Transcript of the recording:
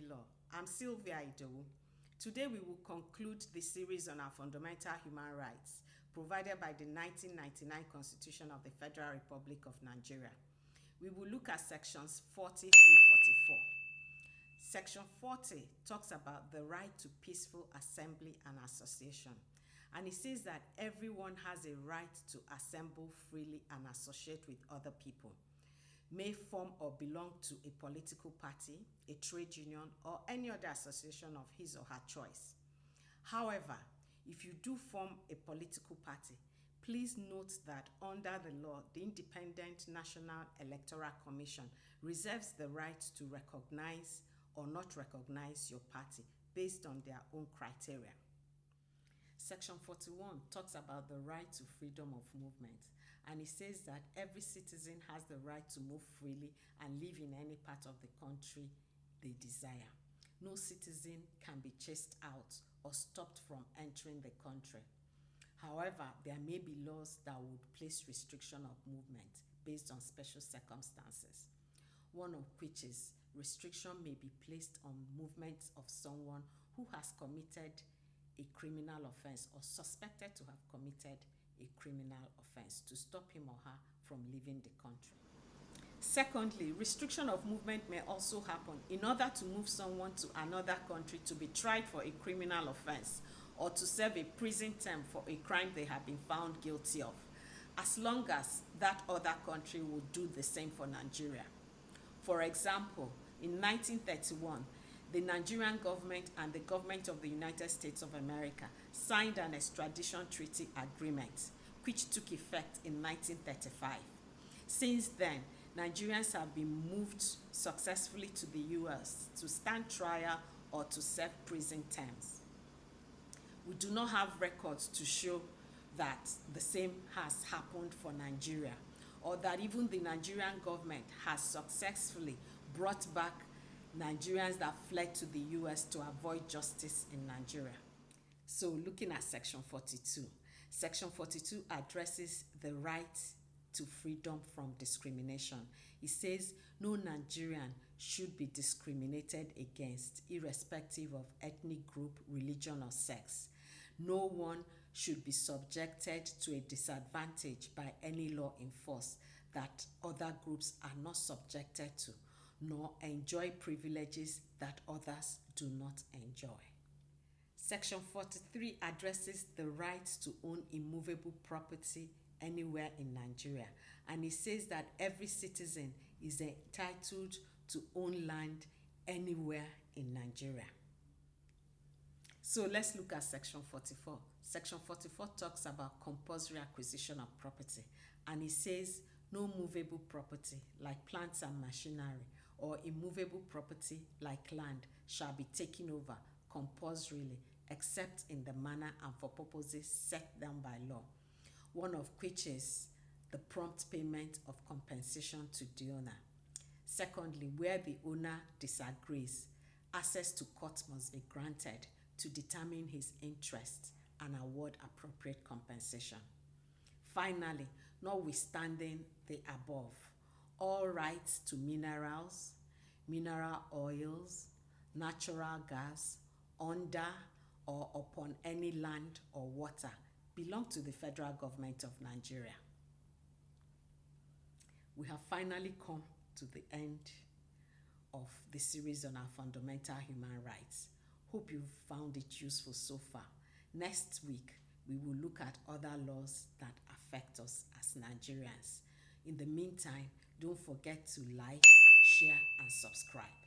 Law. I'm Sylvia Idowu. Today we will conclude the series on our fundamental human rights provided by the 1999 Constitution of the Federal Republic of Nigeria. We will look at sections 40 through 44. Section 40 talks about the right to peaceful assembly and association. And it says that everyone has a right to assemble freely and associate with other people, may form or belong to a political party, a trade union, or any other association of his or her choice. However, if you do form a political party, please note that under the law, the Independent National Electoral Commission reserves the right to recognize or not recognize your party based on their own criteria. Section 41 talks about the right to freedom of movement, and it says that every citizen has the right to move freely and live in any part of the country they desire. No citizen can be chased out or stopped from entering the country. However, there may be laws that would place restriction of movement based on special circumstances, one of which is restriction may be placed on movements of someone who has committed a criminal offense or suspected to have committed a criminal offense to stop him or her from leaving the country. Secondly, restriction of movement may also happen in order to move someone to another country to be tried for a criminal offense or to serve a prison term for a crime they have been found guilty of, as long as that other country would do the same for Nigeria. For example, in 1931, the Nigerian government and the government of the United States of America signed an extradition treaty agreement, which took effect in 1935. Since then, Nigerians have been moved successfully to the US to stand trial or to serve prison terms. We do not have records to show that the same has happened for Nigeria, or that even the Nigerian government has successfully brought back Nigerians that fled to the US to avoid justice in Nigeria. So looking at Section 42. Section 42 addresses the right to freedom from discrimination. It says no Nigerian should be discriminated against irrespective of ethnic group, religion, or sex. No one should be subjected to a disadvantage by any law in force that other groups are not subjected to, nor enjoy privileges that others do not enjoy. Section 43 addresses the right to own immovable property anywhere in Nigeria, and it says that every citizen is entitled to own land anywhere in Nigeria. So let's look at Section 44. Section 44 talks about compulsory acquisition of property, and it says no movable property like plants and machinery or immovable property like land shall be taken over compulsorily except in the manner and for purposes set down by law, one of which is the prompt payment of compensation to the owner. Secondly, where the owner disagrees, access to court must be granted to determine his interest and award appropriate compensation. Finally, notwithstanding the above, all rights to minerals, mineral oils, natural gas, under or upon any land or water belong to the federal government of Nigeria. We have finally come to the end of the series on our fundamental human rights. Hope you've found it useful so far. Next week, we will look at other laws that affect us as Nigerians. In the meantime, don't forget to like, share, and subscribe.